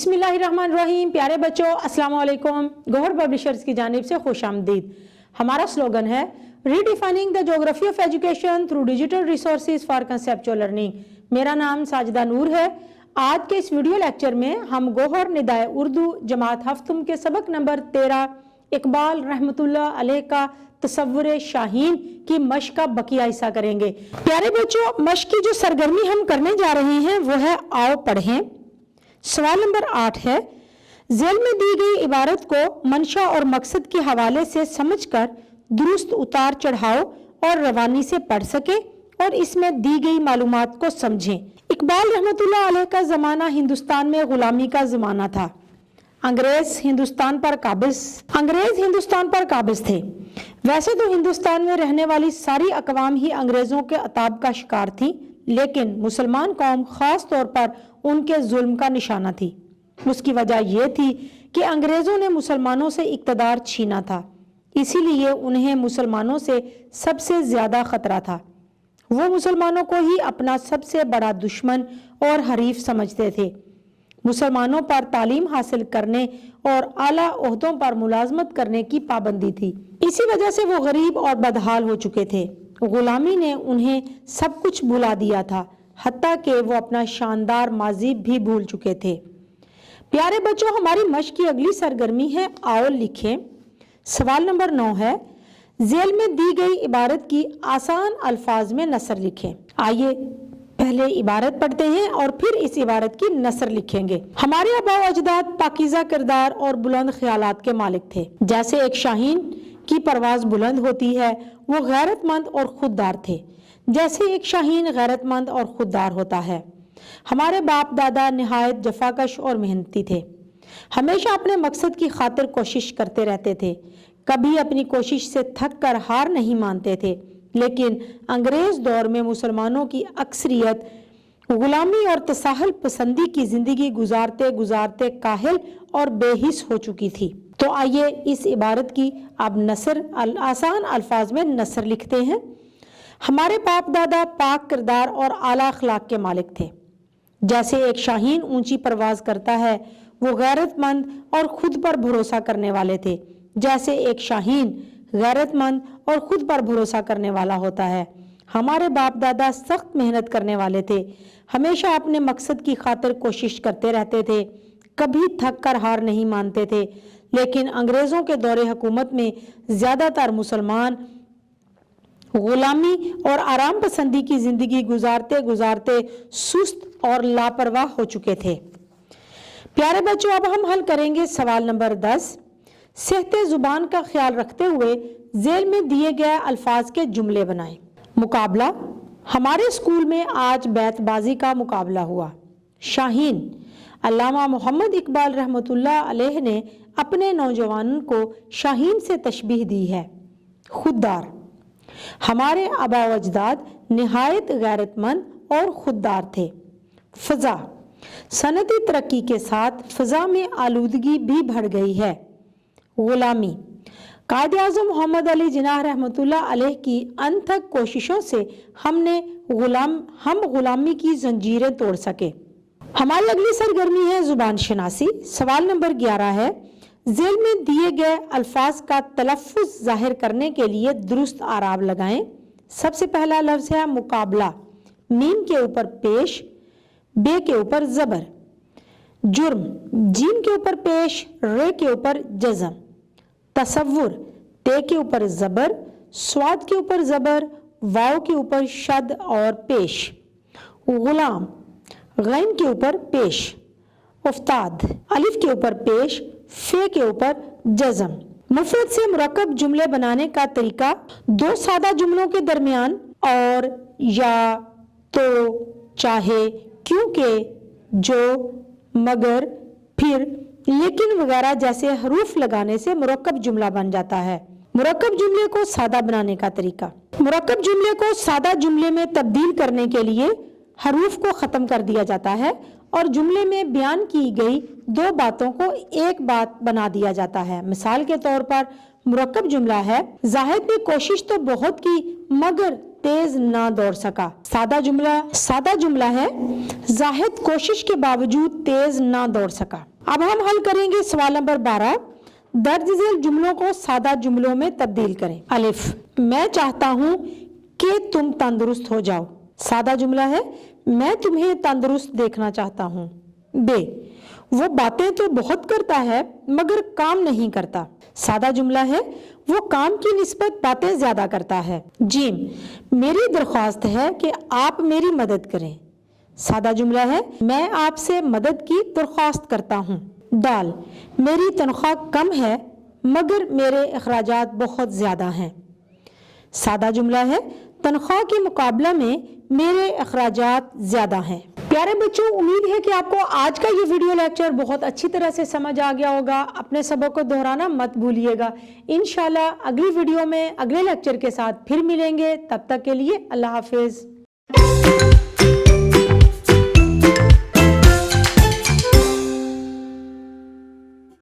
बिस्मिल्लाहिर्रहमानिर्रहीम। प्यारे बच्चों, अस्सलाम वालेकुम। गौहर पब्लिशर्स की जानिब से खुश आमदीद। हमारा स्लोगन है redefining the geography of education through digital resources for conceptual learning. मेरा नाम साजिदा नूर है। आज के इस वीडियो लेक्चर में हम गौहर निदाए उर्दू जमात हफ्तम के सबक नंबर 13 इकबाल रहमतुल्लाह अलैह का तसव्वुर शाहीन की मश्क का बकिया हिस्सा करेंगे। प्यारे बच्चों, मश्क की जो सरगर्मी हम करने जा रहे हैं वो है आओ पढ़ें। सवाल नंबर 8 है, झेल में दी गई इबारत को मंशा और मकसद के हवाले से समझकर दुरुस्त उतार चढ़ाओ और रवानी से पढ़ सके और इसमें दी गई मालूमात को समझें। इकबाल रहमतुल्लाह अलैह का ज़माना हिंदुस्तान में गुलामी का ज़माना था। अंग्रेज हिंदुस्तान पर काबिज थे। वैसे तो हिंदुस्तान में रहने वाली सारी अकवाम ही अंग्रेजों के अताब का शिकार थी, लेकिन मुसलमान कौम खास तौर पर उनके जुल्म का निशाना थी। उसकी वजह यह थी कि अंग्रेजों ने मुसलमानों से इक़्तिदार छीना था, इसीलिए उन्हें मुसलमानों से सबसे ज्यादा खतरा था। वो मुसलमानों को ही अपना सबसे बड़ा दुश्मन और हरीफ समझते थे। मुसलमानों पर तालीम हासिल करने और आला ओहदों पर मुलाजमत करने की पाबंदी थी। इसी वजह से वो गरीब और बदहाल हो चुके थे। गुलामी ने उन्हें सब कुछ भुला दिया था, हत्ता कि वो अपना शानदार माजी भी भूल चुके थे। प्यारे बच्चों, हमारी मश्क की अगली सरगर्मी है आओ लिखें। सवाल नंबर 9 है, झेल में दी गई इबारत की आसान अल्फाज में नसर लिखें। आइए पहले इबारत पढ़ते हैं और फिर इस इबारत की नसर लिखेंगे। हमारे आबा अजदाद पाकीज़ा किरदार और बुलंद ख्यालात के मालिक थे। जैसे एक शाहीन की परवाज बुलंद होती है, वो गैरतमंद और खुददार थे। जैसे एक शाहीन गैरतमंद और खुददार होता है। हमारे बाप दादा निहायत जफाकश और मेहनती थे। हमेशा अपने मकसद की खातिर कोशिश करते रहते थे। कभी अपनी कोशिश से थक कर हार नहीं मानते थे। लेकिन अंग्रेज दौर में मुसलमानों की अक्सरियत गुलामी और तसाहल पसंदी की जिंदगी गुजारते गुजारते काहिल और बेहिस हो चुकी थी। तो आइए इस इबारत की अब नसर आसान अल्फाज में नसर लिखते हैं। हमारे बाप दादा पाक किरदार और आला अखलाक के मालिक थे। जैसे एक शाहीन ऊंची परवाज करता है, वो गैरतमंद और खुद पर भरोसा करने वाले थे। जैसे एक शाहीन गैरतमंद और खुद पर भरोसा करने वाला होता है। हमारे बाप दादा सख्त मेहनत करने वाले थे। हमेशा अपने मकसद की खातिर कोशिश करते रहते थे। कभी थक कर हार नहीं मानते थे। लेकिन अंग्रेजों के दौरे हुकूमत में ज्यादातर मुसलमान गुलामी और आराम पसंदी की जिंदगी गुजारते गुजारते सुस्त और लापरवाह हो चुके थे। प्यारे बच्चों, अब हम हल करेंगे सवाल नंबर 10। सेहते जुबान का ख्याल रखते हुए झेल में दिए गए अल्फाज के जुमले बनाएं। मुकाबला। हमारे स्कूल में आज बैतबाजी का मुकाबला हुआ। शाहीन। अल्लामा मोहम्मद इकबाल रहमतुल्लाह अलैह ने अपने नौजवानों को शाहीन से तशबीह दी है। खुददार। हमारे आबा अजदाद निहायत गैरतमंद और खुददार थे। फ़ज़ा। सनती तरक्की के साथ फ़ज़ा में आलूदगी भी बढ़ गई है। गुलामी। कायदे आज़म मोहम्मद अली जिन्नाह रहमतुल्लाह अलैह की अनथक कोशिशों से हम गुलामी की जंजीरें तोड़ सके। हमारी अगली सरगर्मी है जुबान शनासी। सवाल नंबर 11 है, झेल में दिए गए अल्फाज का तलफ़्फ़ुज़ जाहिर करने के लिए दुरुस्त आराब लगाएं। सबसे पहला लफ्ज़ है मुकाबला। मीम के ऊपर पेश, बे के ऊपर ज़बर। जुर्म। जीम के ऊपर पेश, रे के ऊपर जज़म। तसव्वुर। ते के ऊपर ज़बर, स्वाद के ऊपर ज़बर, वाव के ऊपर शद और पेश। गुलाम। गैन के ऊपर पेश। उफ्ताद। अलिफ के ऊपर पेश, फे के ऊपर जज़म। मुफरद से मुरक्कब जुमले बनाने का तरीका। दो सादा जुमलों के दरमियान और, या, तो, चाहे, क्योंकि, जो, मगर, फिर, लेकिन वगैरह जैसे हरूफ लगाने से मुरक्कब जुमला बन जाता है। मुरक्कब जुमले को सादा बनाने का तरीका। मुरक्कब जुमले को सादा जुमले में तब्दील करने के लिए हरूफ को ख़त्म कर दिया जाता है और जुमले में बयान की गई दो बातों को एक बात बना दिया जाता है। मिसाल के तौर पर मुरक्कब जुमला है, जाहिद ने कोशिश तो बहुत की मगर तेज ना दौड़ सका। सादा जुमला है, जाहिद कोशिश के बावजूद तेज ना दौड़ सका। अब हम हल करेंगे सवाल नंबर 12। दर्ज झेल जुमलों को सादा जुमलों में तब्दील करें। अलिफ, मैं चाहता हूं कि तुम तंदुरुस्त हो जाओ। सादा जुमला है, मैं तुम्हें तंदुरुस्त देखना चाहता हूं। बे, वो बातें तो बहुत करता है मगर काम नहीं करता। सादा जुमला है, वो काम की निस्बत बातें ज्यादा करता है। जीम, मेरी दरख्वास्त है कि आप मेरी मदद करें। सादा जुमला है, मैं आपसे मदद की दरख्वास्त करता हूँ। दाल, मेरी तनख्वाह कम है मगर मेरे अखराजात बहुत ज्यादा हैं। सादा जुमला है, तनख्वाह के मुकाबला में मेरे अखराजात ज्यादा हैं। प्यारे बच्चों, उम्मीद है कि आपको आज का ये वीडियो लेक्चर बहुत अच्छी तरह से समझ आ गया होगा। अपने सबक को दोहराना मत भूलिएगा। इंशाल्लाह अगली वीडियो में अगले लेक्चर के साथ फिर मिलेंगे। तब तक के लिए अल्लाह हाफिज।